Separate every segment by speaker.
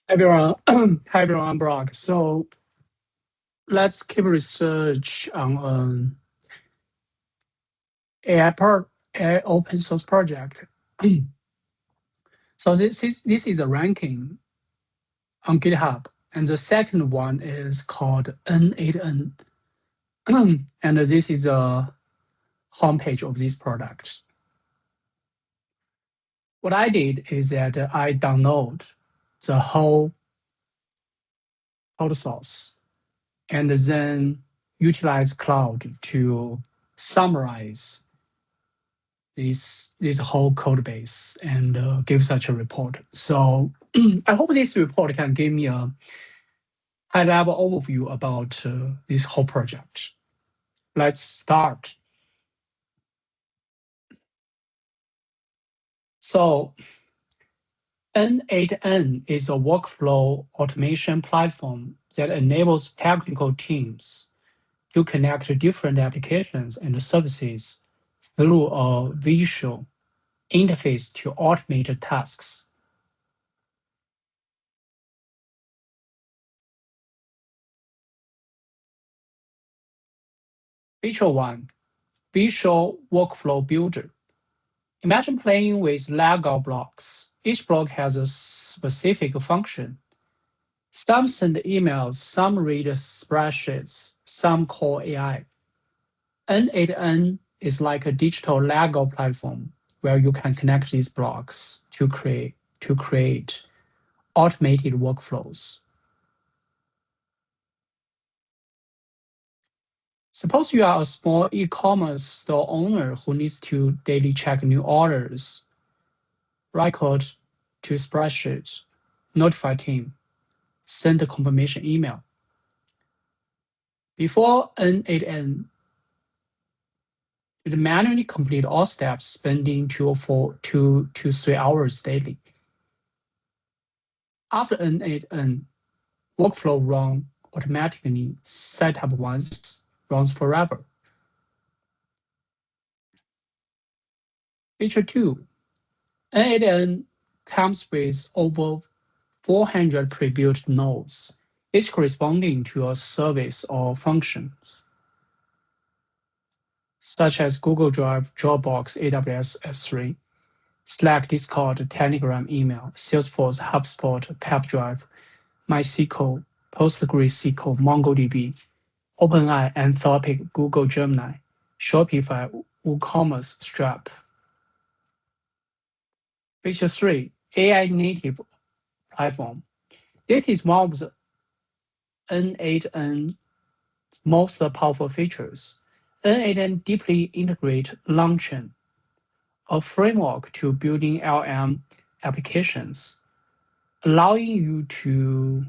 Speaker 1: Everyone, hi everyone, I'm Brock. So let's keep research on AI open source project. So this is a ranking on GitHub, and the second one is called N8N, and this is a homepage of this product. What I did is that I download the whole code source and then utilize cloud to summarize this whole code base and give such a report. So I hope this report can give me a high-level overview about this whole project. Let's start. So N8N is a workflow automation platform that enables technical teams to connect different applications and services through a visual interface to automate tasks. Feature 1, Visual Workflow Builder. Imagine playing with Lego blocks. Each block has a specific function. Some send emails, some read spreadsheets, some call AI. N8N is like a digital Lego platform where you can connect these blocks to create automated workflows. Suppose you are a small e-commerce store owner who needs to daily check new orders, write code to spreadsheets, notify team, send a confirmation email. Before N8N, you'd manually complete all steps, spending 2 to 3 hours daily. After N8N, workflow run automatically, setup once, runs forever. Feature 2, N8N comes with over 400 pre-built nodes, each corresponding to a service or function, such as Google Drive, Dropbox, AWS S3, Slack, Discord, Telegram, email, Salesforce, HubSpot, PepDrive, MySQL, PostgreSQL, MongoDB, OpenAI, Anthropic, Google Gemini, Shopify, WooCommerce, Stripe. Feature 3, AI native platform. This is one of the N8N most powerful features. N8N deeply integrates LangChain, a framework to building LM applications, allowing you to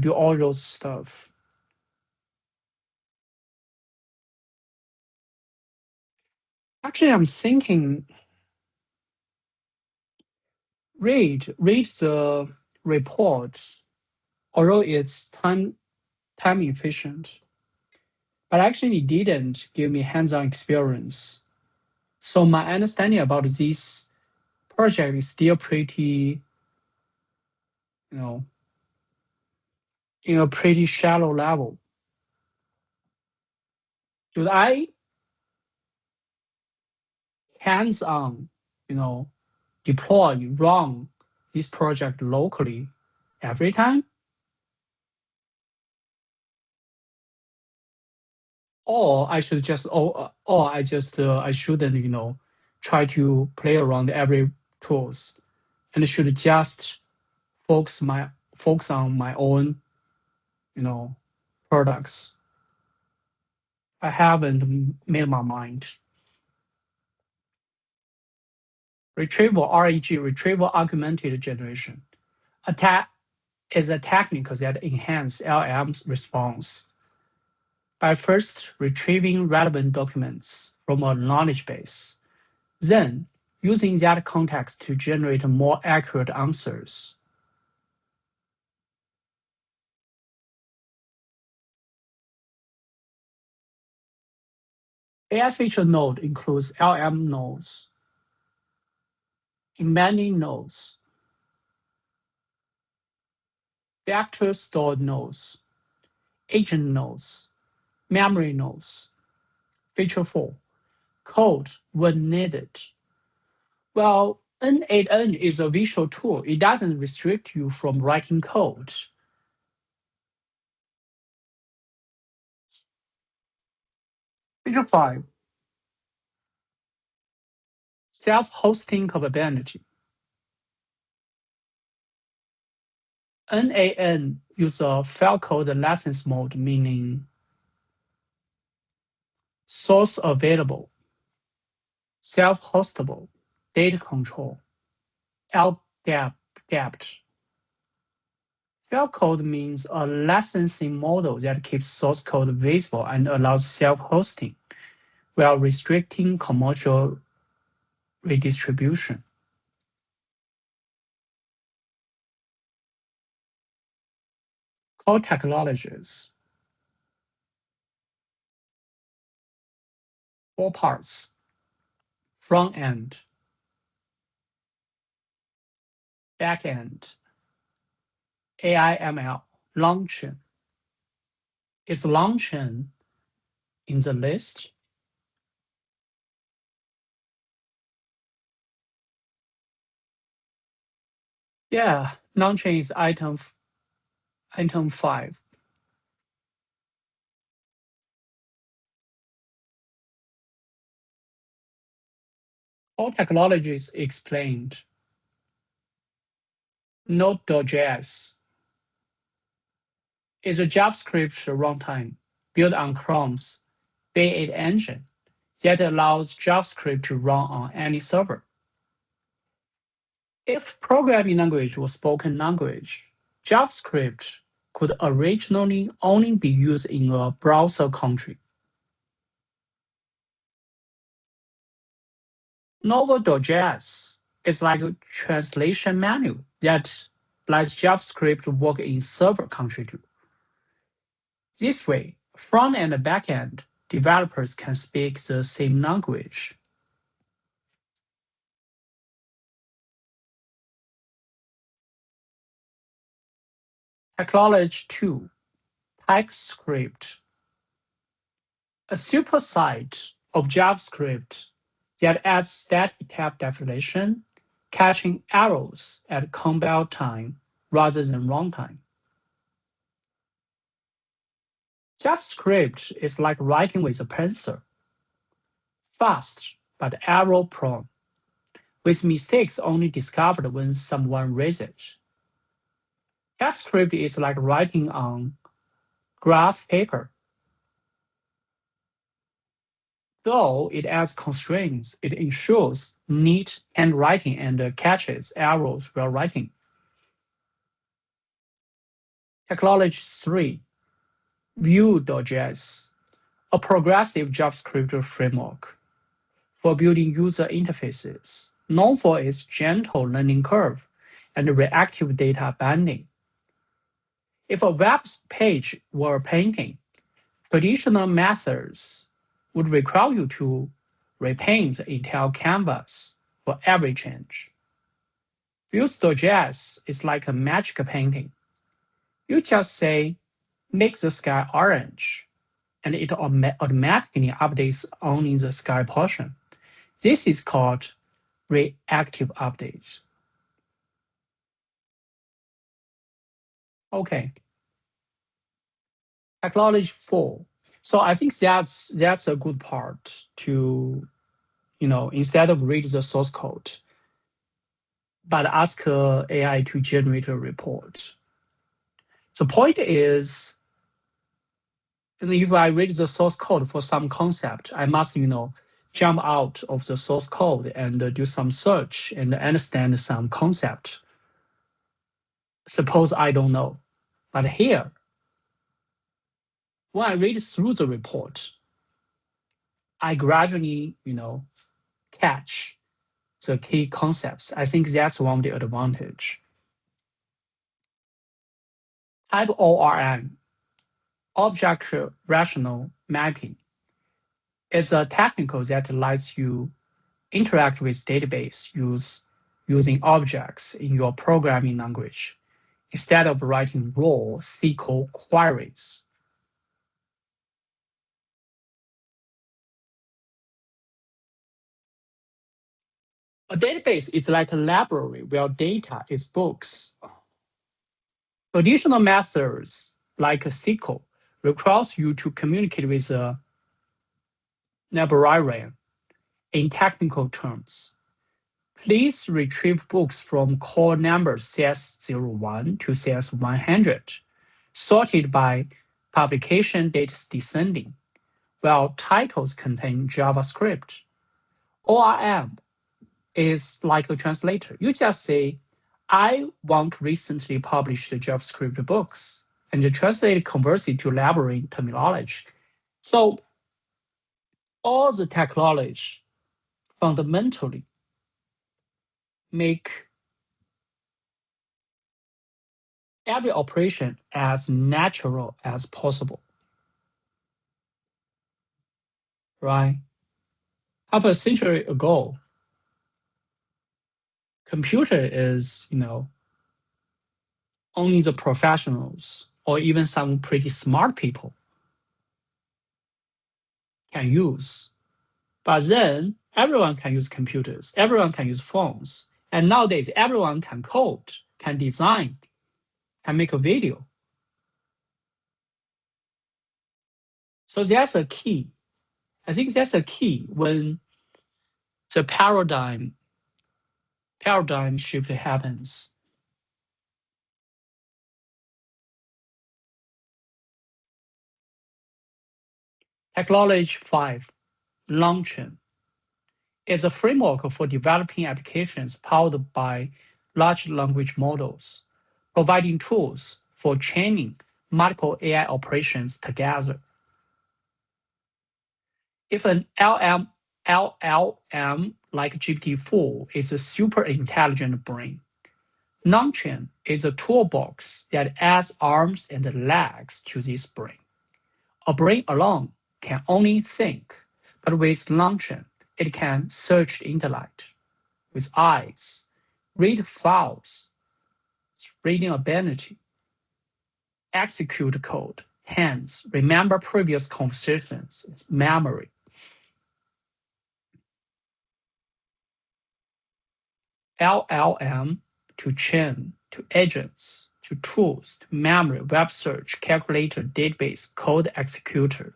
Speaker 1: do all those stuff. Actually, I'm thinking read the reports, although it's time efficient, but actually it didn't give me hands-on experience. So my understanding about this project is still pretty, in a pretty shallow level. Should I hands-on, deploy, run this project locally every time? Or I should just, I shouldn't, try to play around every tools, and should just focus on my own, products. I haven't made my mind. Retrieval, RAG, retrieval augmented generation. Is a technique that enhances LM's response by first retrieving relevant documents from a knowledge base, then using that context to generate more accurate answers. AI feature node includes LM nodes, embedding nodes, vector stored nodes, agent nodes, memory nodes. Feature 4, code when needed. Well, N8N is a visual tool. It doesn't restrict you from writing code. Feature 5, self-hosting capability. N8N uses a file code license mode, meaning source available, self-hostable, data control, LDAPT. File code means a licensing model that keeps source code visible and allows self-hosting while restricting commercial redistribution. Core technologies. 4 parts. Front end, back end, AI ML, LangChain. Is LangChain in the list? Yeah, LangChain is item 5. All technologies explained. Node.js is a JavaScript runtime built on Chrome's V8 engine that allows JavaScript to run on any server. If programming language was spoken language, JavaScript could originally only be used in a browser country. Novel.js is like a translation menu that lets JavaScript work in server country too. This way, front and back end developers can speak the same language. Technology 2, TypeScript, a superset of JavaScript that adds static type definition, catching errors at compile time rather than runtime. JavaScript is like writing with a pencil, fast but error-prone, with mistakes only discovered when someone reads it. JavaScript is like writing on graph paper. Though it adds constraints, it ensures neat handwriting and catches errors while writing. Technology 3, Vue.js, a progressive JavaScript framework for building user interfaces, known for its gentle learning curve and reactive data binding. If a web page were a painting, traditional methods would require you to repaint the entire canvas for every change. Vue.js is like a magic painting. You just say, make the sky orange, and it automatically updates only the sky portion. This is called reactive update. Okay. Technology 4. So I think that's a good part to, instead of read the source code, but ask AI to generate a report. The point is, if I read the source code for some concept, I must, jump out of the source code and do some search and understand some concept. Suppose I don't know. But here, when I read through the report, I gradually, catch the key concepts. I think that's one of the advantage. Type ORM, object rational mapping, It's a technical that lets you interact with database using objects in your programming language instead of writing raw SQL queries. A database is like a library where data is books. Traditional methods like SQL requires you to communicate with a librarian in technical terms. Please retrieve books from core numbers CS01 to CS100, sorted by publication dates descending, while titles contain JavaScript. ORM is like a translator. You just say, I want recently published JavaScript books, and the translator converts it to library terminology. So all the technology fundamentally make every operation as natural as possible, right? Half a century ago, computer is, only the professionals or even some pretty smart people can use. But then everyone can use computers, everyone can use phones. And nowadays, everyone can code, can design, can make a video. So that's a key. I think that's a key when the paradigm shift happens. Technology 5, LangChain, is a framework for developing applications powered by large language models, providing tools for chaining multiple AI operations together. If an LLM like GPT-4 is a super intelligent brain, LangChain is a toolbox that adds arms and legs to this brain. A brain alone can only think, but with LangChain, it can search the internet with eyes, read files, reading ability, execute code, hands, remember previous conversations, it's memory. LLM to chain, to agents, to tools, to memory, web search, calculator, database, code executor.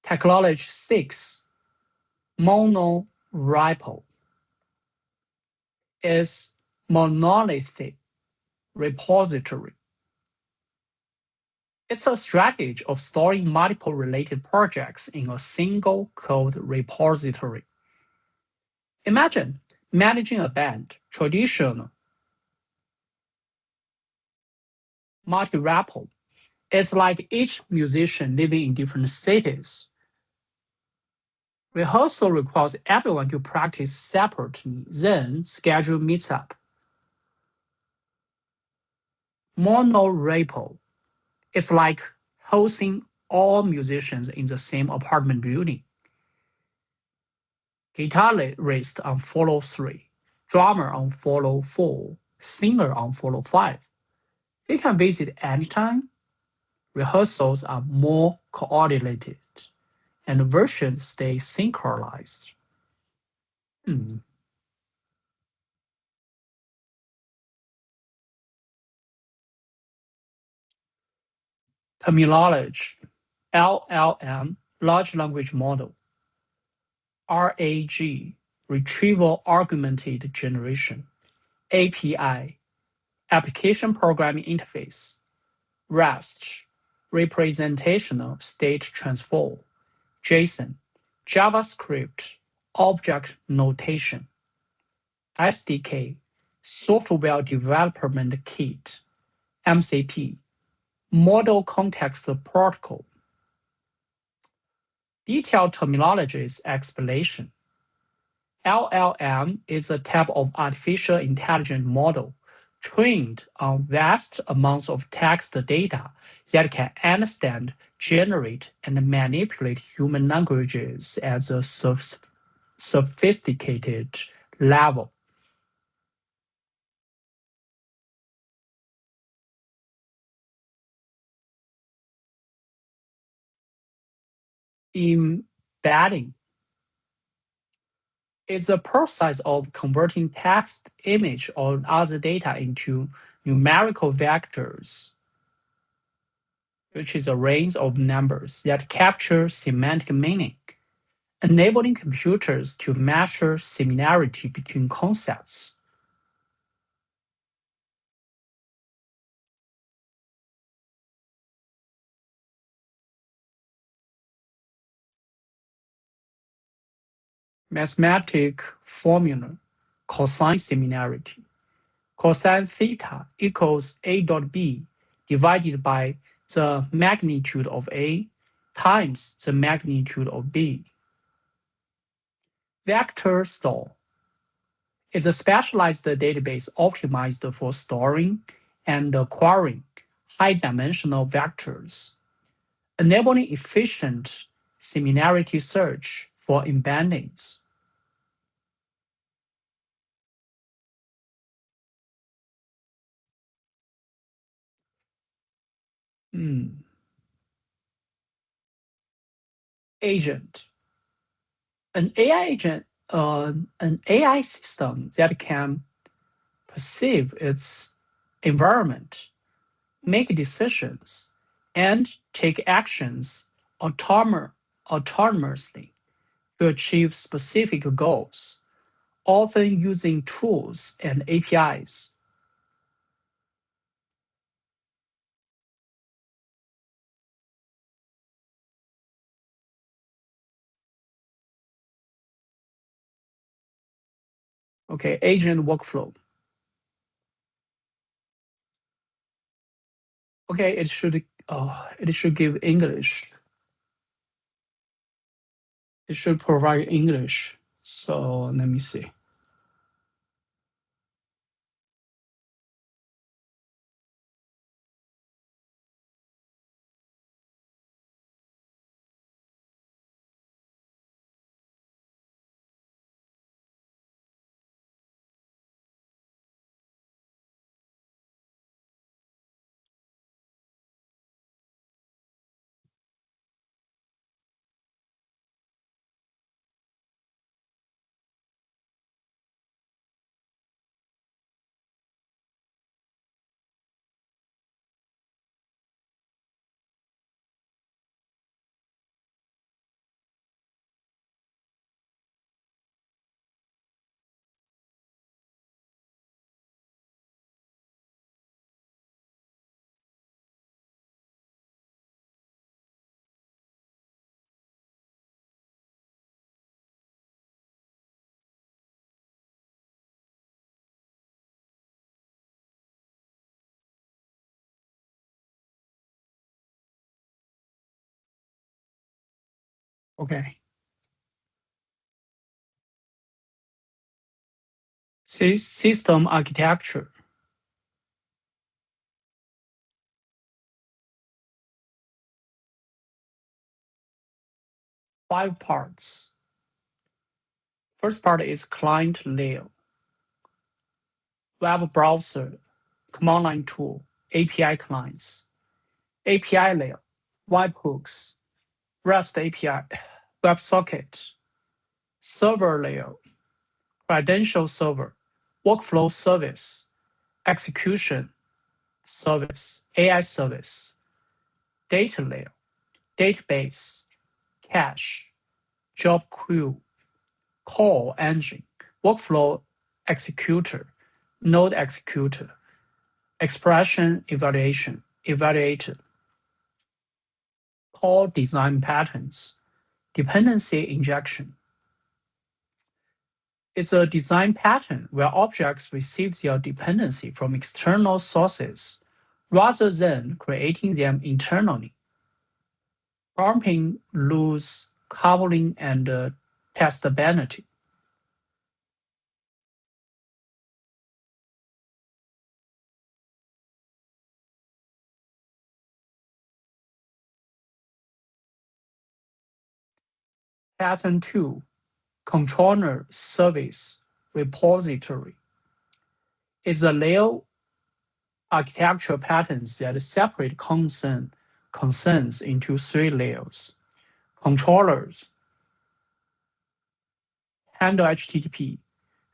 Speaker 1: Technology 6, monorepo, is monolithic repository. It's a strategy of storing multiple related projects in a single code repository. Imagine managing a band, traditional multi-repo. It's like each musician living in different cities. Rehearsal requires everyone to practice separately, then schedule meetup. Monorepo is like hosting all musicians in the same apartment building. Guitarist on follow 3, drummer on follow 4, singer on follow 5. They can visit anytime. Rehearsals are more coordinated, and versions stay synchronized. Terminology, LLM, large language model, RAG, retrieval augmented generation, API, application programming interface, REST, representational state transfer, JSON, JavaScript, object notation, SDK, software development kit, MCP, model context protocol. Detailed terminologies explanation. LLM is a type of artificial intelligence model trained on vast amounts of text data that can understand, generate, and manipulate human languages at a sophisticated level. Embedding is a process of converting text, image, or other data into numerical vectors, which is a range of numbers that capture semantic meaning, enabling computers to measure similarity between concepts. Mathematic formula, cosine similarity. Cosine theta equals A dot B divided by the magnitude of A times the magnitude of B. Vector store is a specialized database optimized for storing and querying high-dimensional vectors, enabling efficient similarity search for embeddings. Agent. An AI agent, an AI system that can perceive its environment, make decisions, and take actions autonomously to achieve specific goals, often using tools and APIs. Okay, agent workflow. Okay, it should give English. It should provide English. So let me see. Okay. System architecture. 5 parts. First part is client layer, web browser, command line tool, API clients, API layer, webhooks, REST API, WebSocket, server layer, credential server, workflow service, execution service, AI service, data layer, database, cache, job queue, call engine, workflow executor, node executor, expression evaluation, evaluator, call design patterns, dependency injection. It's a design pattern where objects receive their dependency from external sources rather than creating them internally, prompting loose coupling and testability. Pattern 2, controller service repository. It's a layer architectural patterns that separate concerns into 3 layers. Controllers handle HTTP.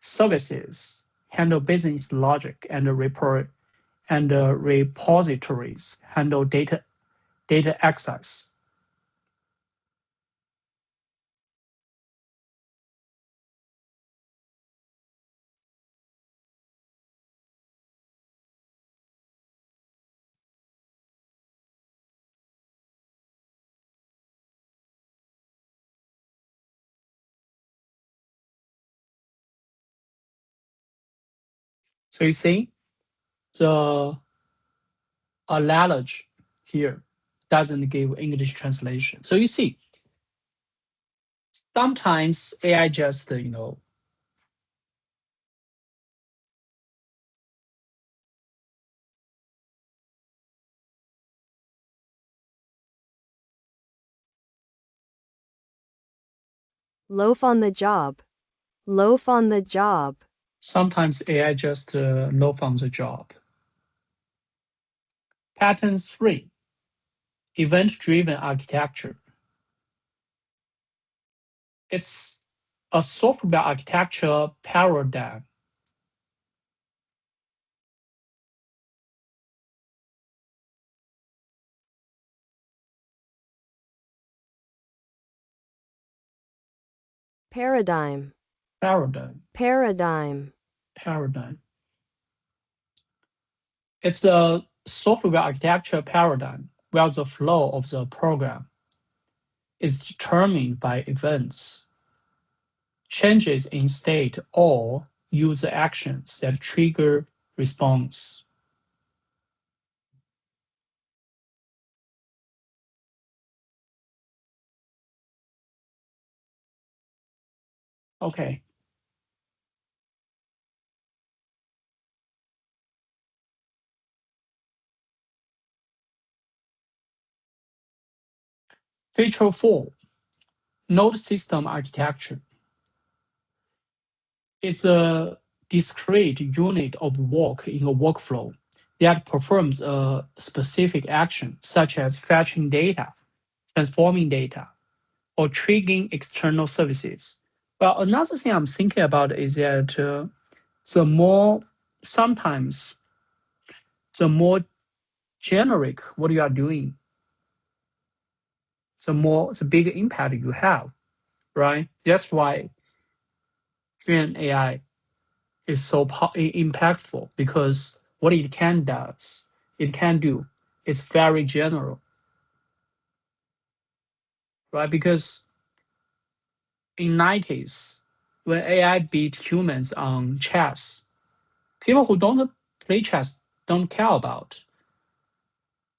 Speaker 1: Services handle business logic, and repositories handle data access. So you see, the analogy here doesn't give English translation. So you see, sometimes AI just,
Speaker 2: Loaf on the job. Loaf on the job.
Speaker 1: sometimes AI just loaf on the job. Pattern 3, event-driven architecture. It's a software architecture paradigm.
Speaker 2: Paradigm.
Speaker 1: Paradigm. It's a software architecture paradigm where the flow of the program is determined by events, changes in state, or user actions that trigger response. Okay. Feature 4, node system architecture. It's a discrete unit of work in a workflow that performs a specific action, such as fetching data, transforming data, or triggering external services. Well, another thing I'm thinking about is that sometimes the more generic what you are doing, the bigger impact you have, right? That's why Gen AI is so impactful, because what it can do, it's very general, right? Because in 90s, when AI beat humans on chess, people who don't play chess don't care about.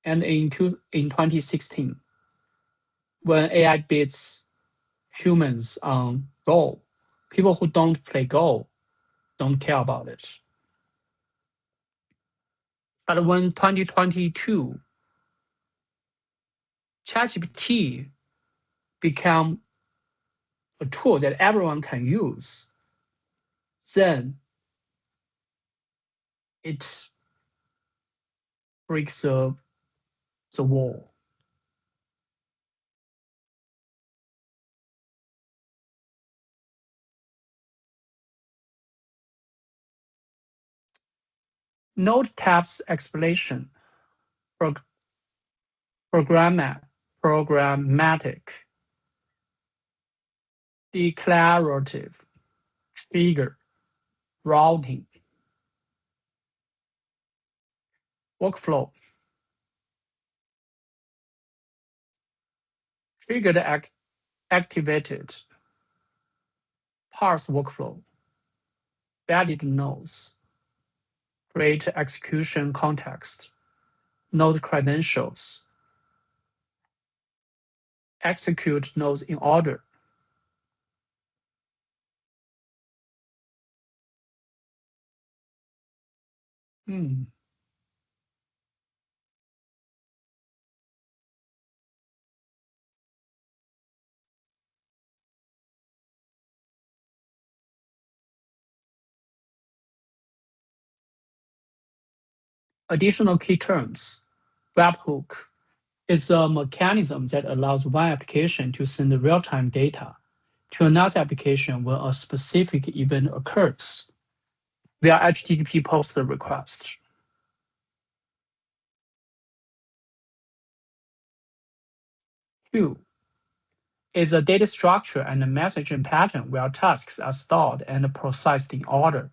Speaker 1: And in 2016, when AI beats humans on Go, people who don't play Go don't care about it. But when 2022, ChatGPT became a tool that everyone can use, then it breaks the wall. Node tabs explanation, programmatic, declarative, trigger, routing, workflow, triggered activated, parse workflow, valid nodes, create execution context, node credentials, execute nodes in order. Additional key terms. Webhook is a mechanism that allows one application to send real-time data to another application when a specific event occurs via HTTP POST request. Queue is a data structure and a messaging pattern where tasks are stored and processed in order,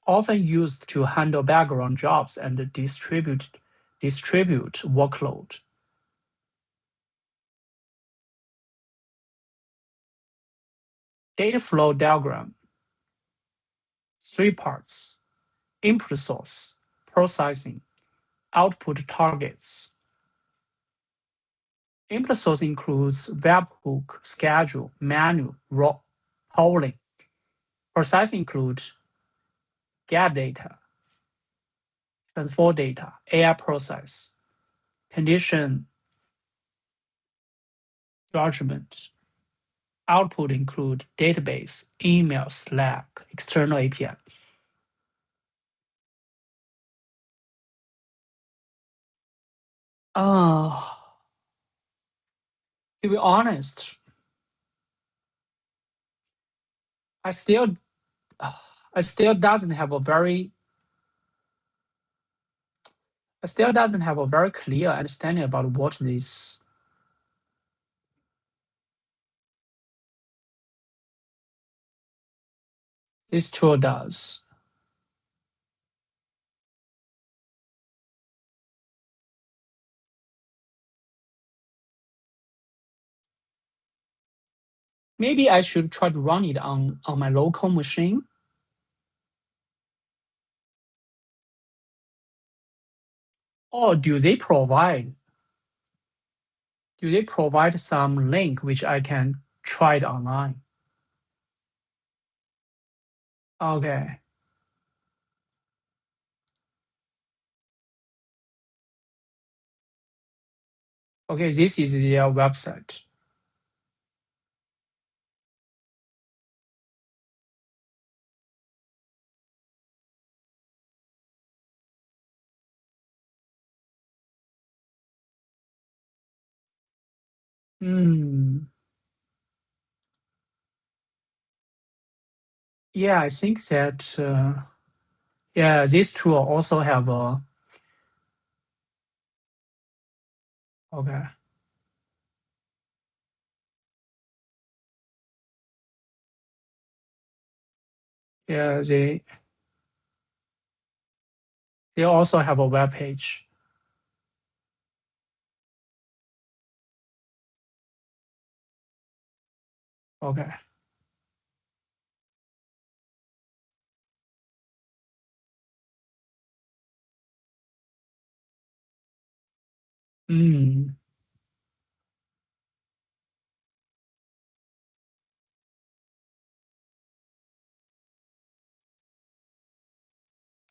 Speaker 1: often used to handle background jobs and distribute workload. Data flow diagram. 3 parts: input source, processing, output targets. Input source includes webhook, schedule, menu, raw, polling. Process includes get data, transfer data, AI process, condition judgment. Output include database, email, Slack, external API. To be honest, I still doesn't have a very clear understanding about what this tool does. Maybe I should try to run it on my local machine. Or do they provide some link which I can try it online? Okay. Okay, this is their website. Yeah, I think that this tool also have a okay. Yeah, they also have a web page. Okay.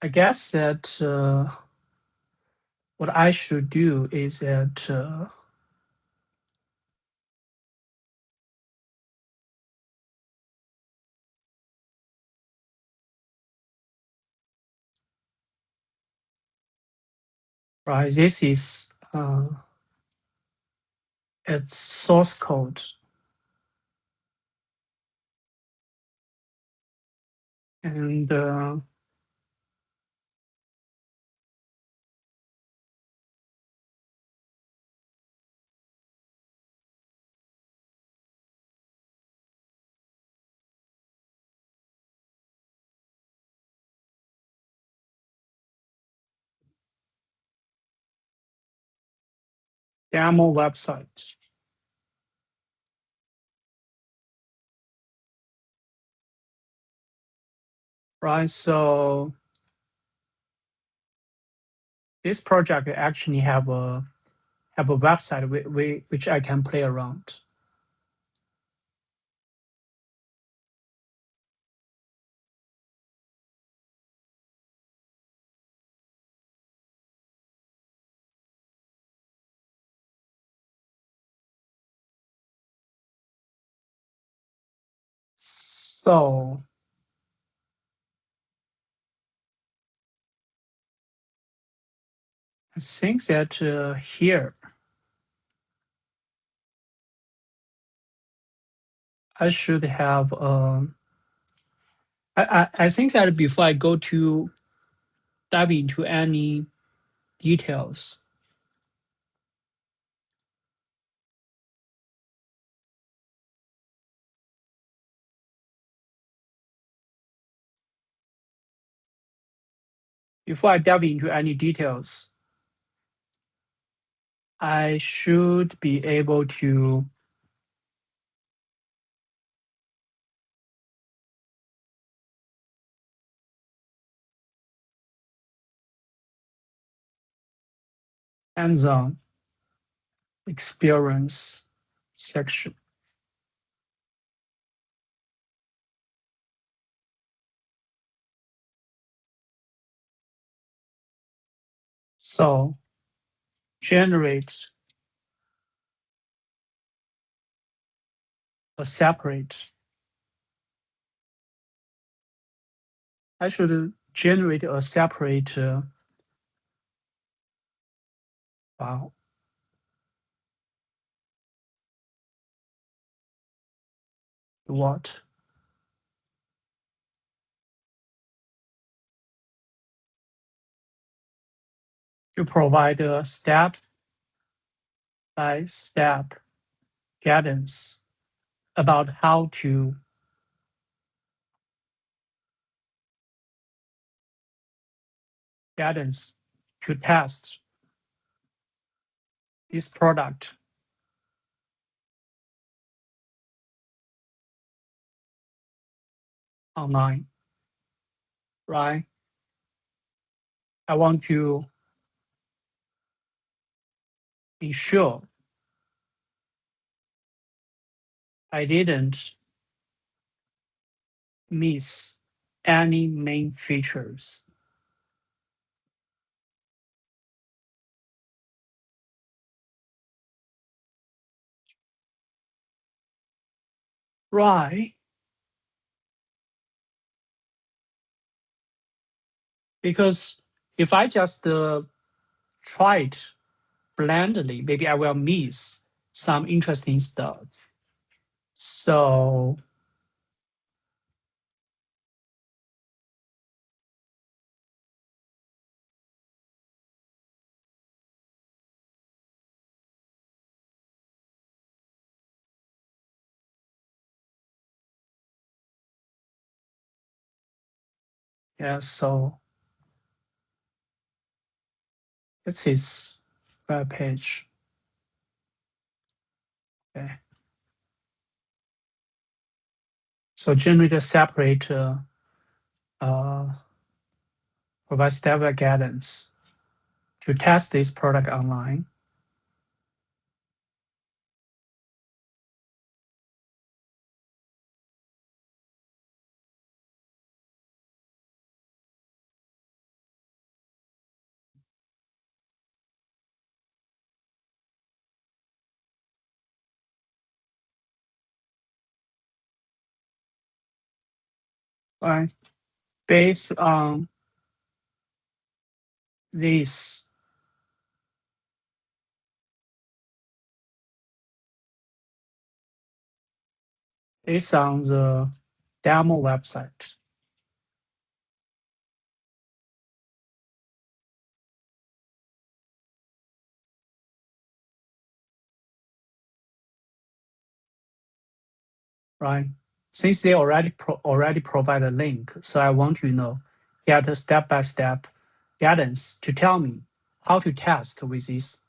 Speaker 1: I guess that what I should do is that right. This is its source code, and demo website. Right. So this project actually have a website which I can play around. So I think that here I should have. I think that before I go to dive into any details, I should be able to hands-on experience section. So generate a separate. I should generate a separate file. What? To provide a step-by-step guidance about how to test this product online, right? I want to ensure I didn't miss any main features. Right. Because if I just try it blindly, maybe I will miss some interesting stuff. So yeah, so it's his web page. Okay. So generate a separate provide step guidance to test this product online. Right. Based on this, based on the demo website. Right. Since they already provide a link, so I want to get a step-by-step guidance to tell me how to test with this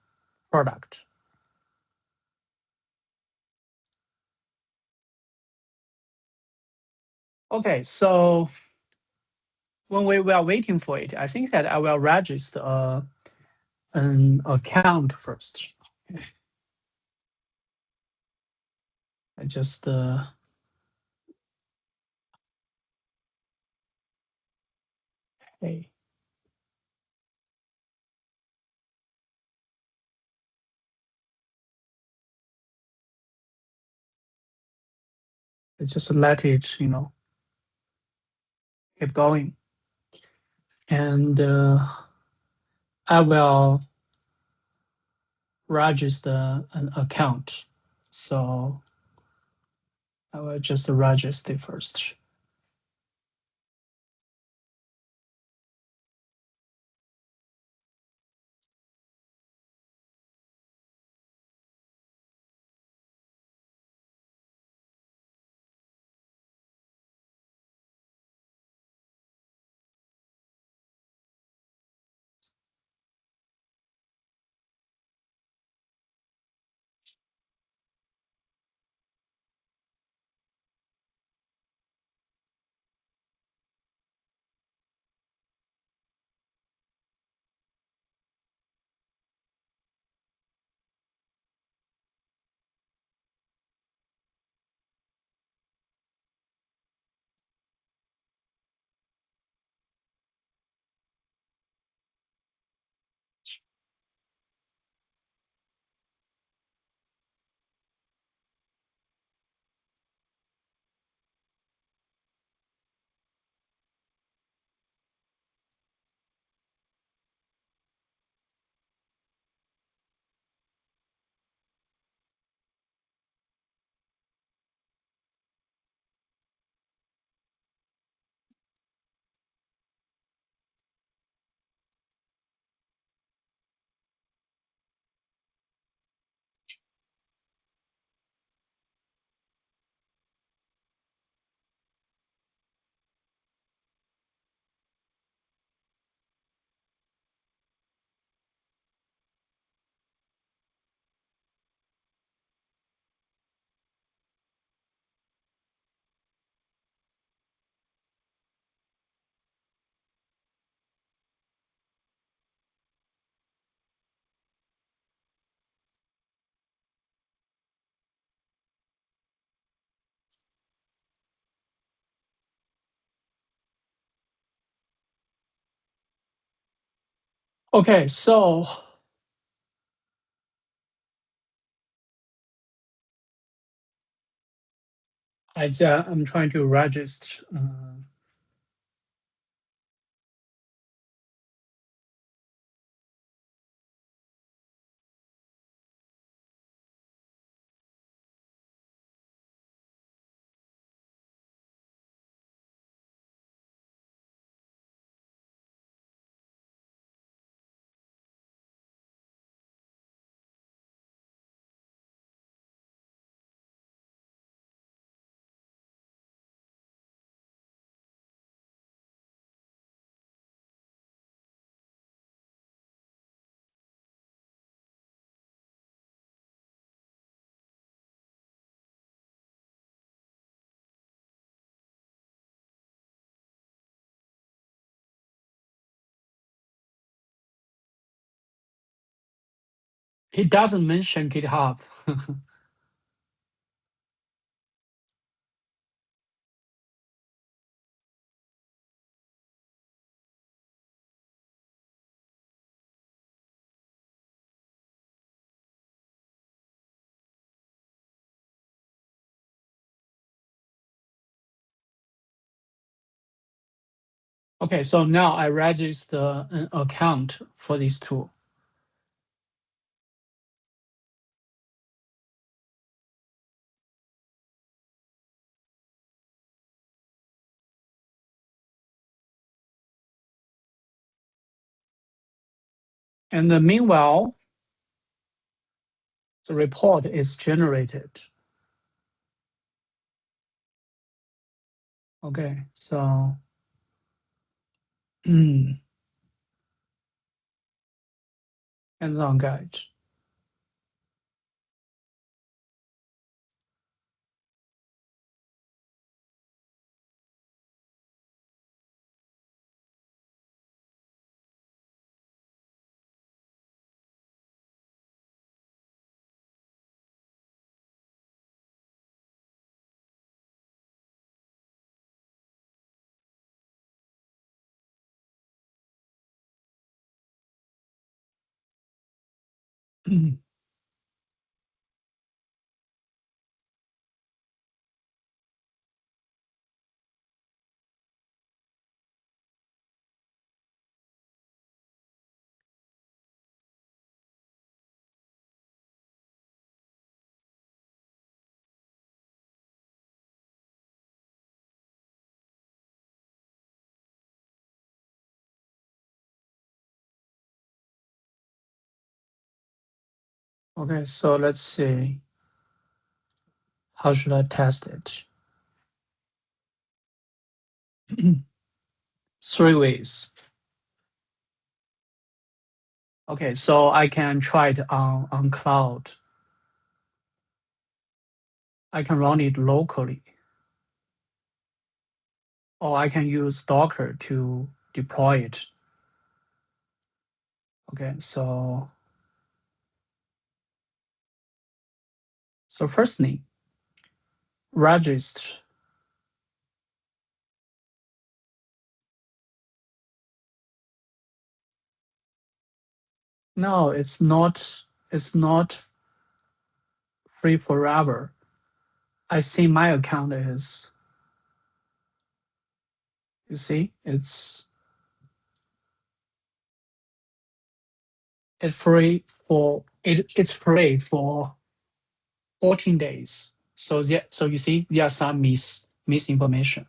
Speaker 1: product. Okay, so when we are waiting for it, I think that I will register an account first. I just hey. I just let it, keep going. And I will register an account. So I will just register first. Okay, so I'm trying to register. It doesn't mention GitHub. Okay, so now I register an account for this tool. And meanwhile, the report is generated. Okay, so hands-on guide. Okay, so let's see. How should I test it? 3 ways. Okay, so I can try it on cloud. I can run it locally. Or I can use Docker to deploy it. Okay, so firstly, register. No, it's not. It's not free forever. I see my account is. You see, it's free for It's free for 14 days. So you see, there are some misinformation.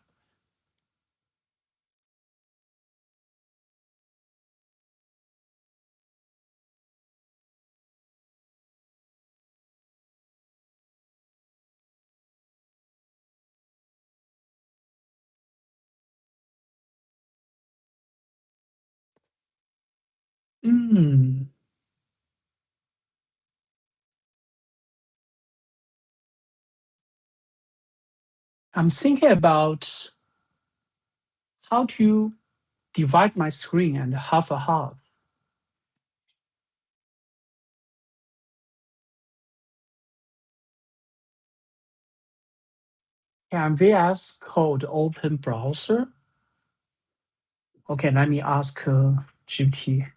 Speaker 1: Hmm. I'm thinking about how to divide my screen and half a half. Can VS Code open browser? Okay, let me ask GPT.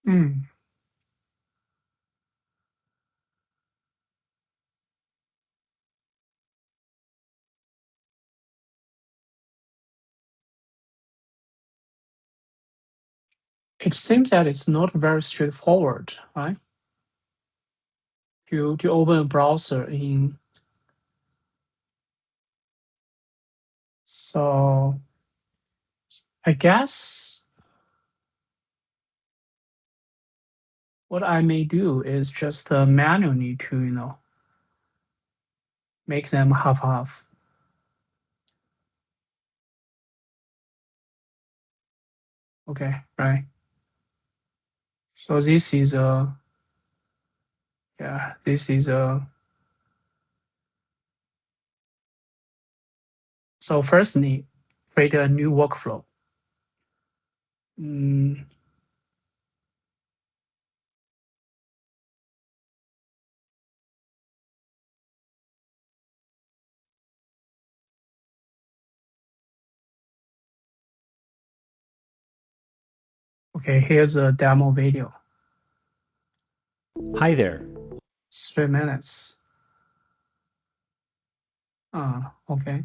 Speaker 1: Hmm. It seems that it's not very straightforward, right? To open a browser in. So I guess what I may do is just manually to, make them half-half. Okay, right. So this is this is so firstly, create a new workflow. Mm, okay, here's a demo video.
Speaker 3: Hi there.
Speaker 1: 3 minutes. Okay.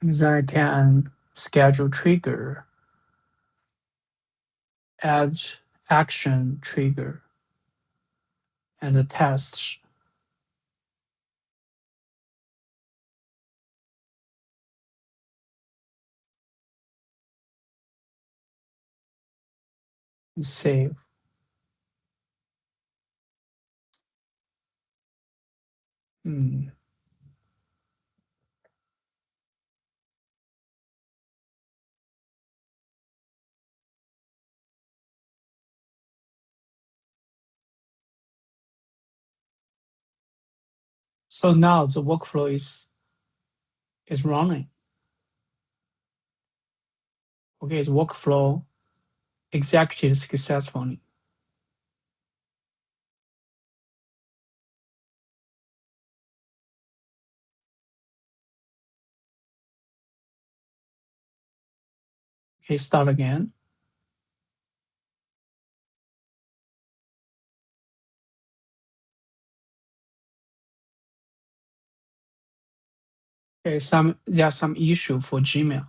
Speaker 1: And then I can schedule trigger, add action trigger, and the test. Save. So now the workflow is running. Okay, the workflow executed successfully. Okay, start again. Okay, there's some issue for Gmail.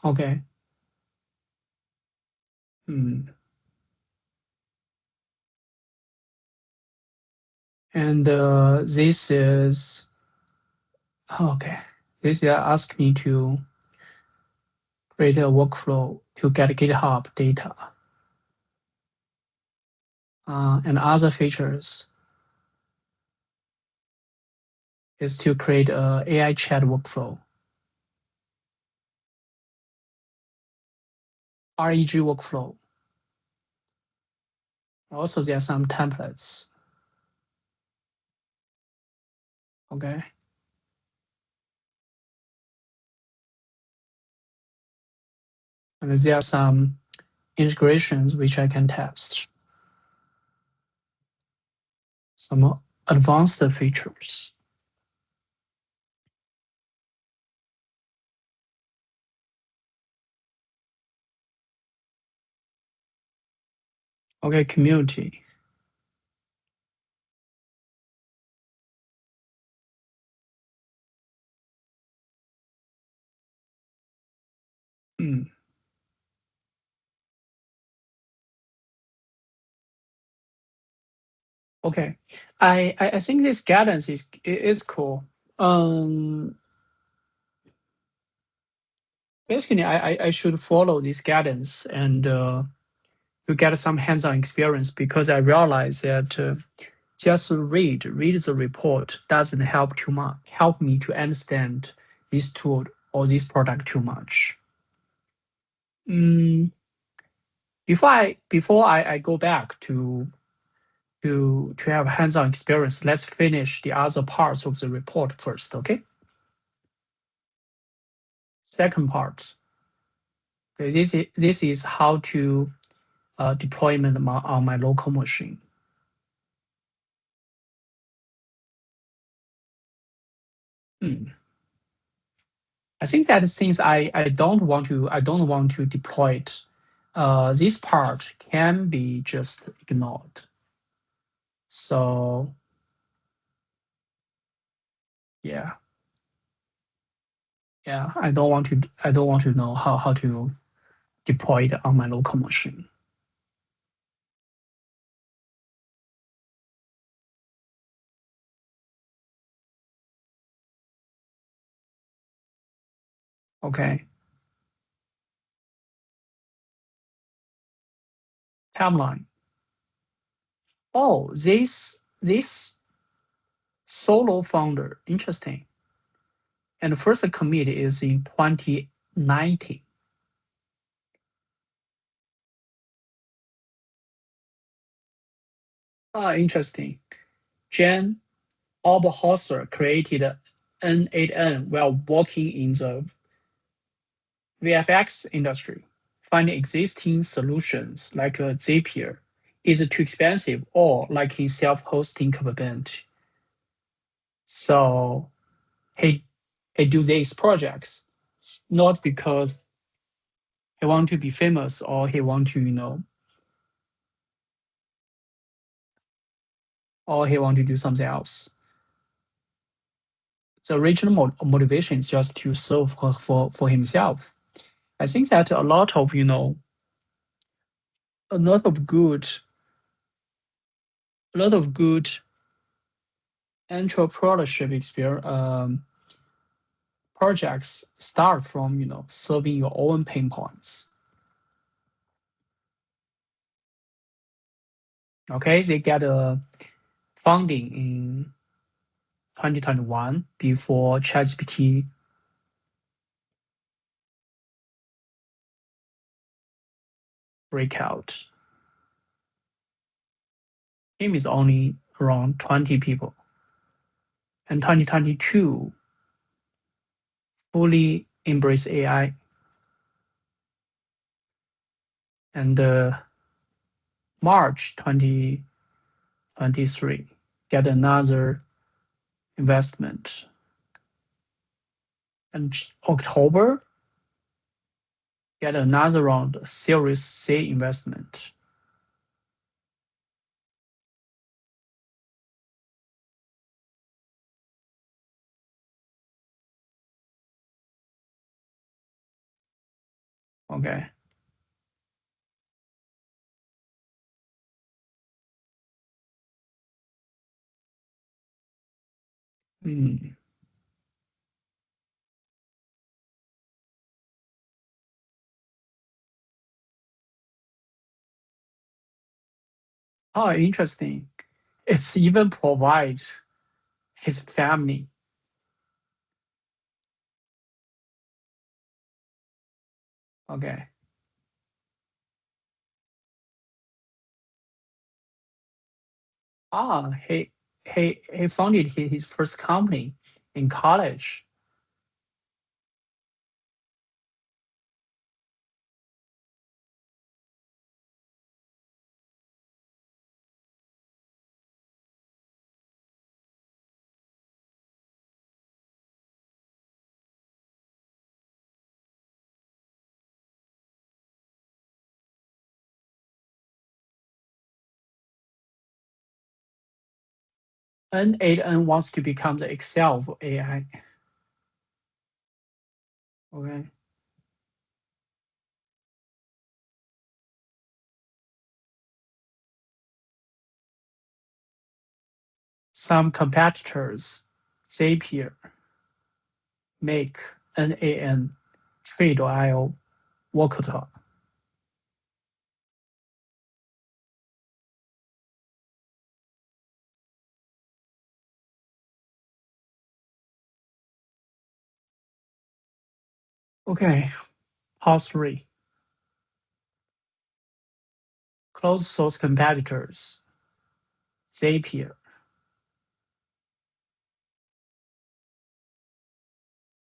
Speaker 1: Okay. And this is okay. This ask me to create a workflow to get GitHub data. And other features is to create a AI chat workflow. RAG workflow. Also, there are some templates. Okay. And there are some integrations which I can test. Some advanced features. Okay, community. Okay, I think this guidance is cool. Basically, I should follow this guidance and to get some hands-on experience because I realize that just read the report doesn't help too much. Help me to understand this tool or this product too much. Before I go back to have hands-on experience, let's finish the other parts of the report first. Okay. Second part. Okay, this is how to deployment on my local machine. I think that since I don't want to deploy it, this part can be just ignored. So yeah, I don't want to know how to deploy it on my local machine. Okay. Timeline. Oh, this solo founder, interesting. And the first commit is in 2019. Interesting. Jan Oberhauser created N8N while working in the VFX industry. Finding existing solutions like Zapier is too expensive or lacking self-hosting capability. So he do these projects not because he want to be famous or he want to or he want to do something else. the original motivation is just to serve for himself. I think that a lot of good entrepreneurship experience projects start from serving your own pain points. Okay, they get a funding in 2021 before ChatGPT breakout. Team is only around 20 people. And 2022 fully embrace AI. And March 2023 get another investment. And October get another round Series C investment. Okay. Oh, interesting. It's even provide his family. Okay. He founded his first company in college. N8N wants to become the Excel for AI. Okay. Some competitors, Zapier, make N8N trade.io workout. Okay. Pause 3. Closed source competitors, Zapier,